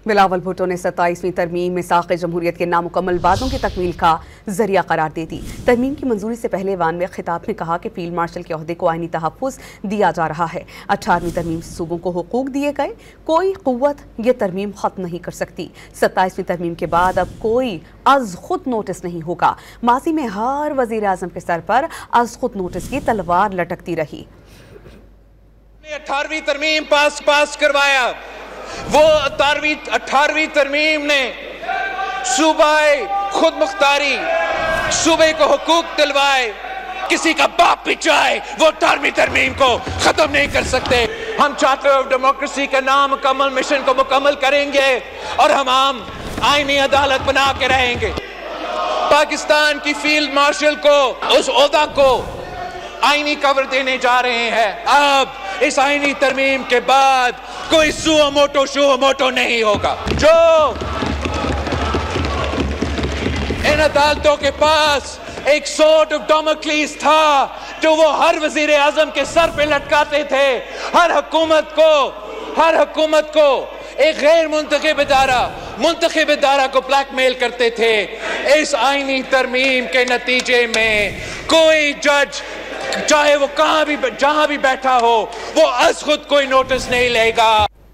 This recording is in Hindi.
बिलावल भुट्टो ने 27वीं तरमीम मिसाक़ जमहूरियत के नामुकम्मल वादों की तकमील का जरिया करार दे दी। तरमीम की मंजूरी से पहले वान में खिताब में कहा कि फील्ड मार्शल के ओहदे को आईनी तहफ़्फ़ुज़ दिया जा रहा है। 18वीं तरमीम से सूबों को हुकूक दिए गए, कोई क़ुव्वत ये तरमीम ख़त्म नहीं कर सकती। 27वीं तरमीम के बाद अब कोई अज़ खुद नोटिस नहीं होगा। माजी में हर वज़ीर आज़म के सर पर अज़ खुद नोटिस की तलवार लटकती रही। 18वीं तरमीम पास करवाया। वो 18वीं तरमीम ने सूबाए खुद मुख्तारी, सूबे को हुकूक दिलवाए। किसी का बाप भी चाहे वो 18वीं तरमीम को खत्म नहीं कर सकते। हम चार्टर ऑफ डेमोक्रेसी के नामुकम्मल मिशन को मुकम्मल करेंगे और हम आम आईनी अदालत बना के रहेंगे। पाकिस्तान की फील्ड मार्शल को उस ओहदा को आईनी कवर देने जा रहे हैं। अब इस आईनी तरमीम के बाद कोई सुओ मोटो नहीं होगा। जो इन अदालतों के पास एक सोर्ड ऑफ डैमोक्लिस था जो वो हर वजीर आजम के सर पे लटकाते थे, हर हुकूमत को एक गैर मुंतखब इदारा को ब्लैकमेल करते थे। इस आईनी तरमीम के नतीजे में कोई जज चाहे वो जहां भी बैठा हो वो अज़ खुद कोई नोटिस नहीं लेगा।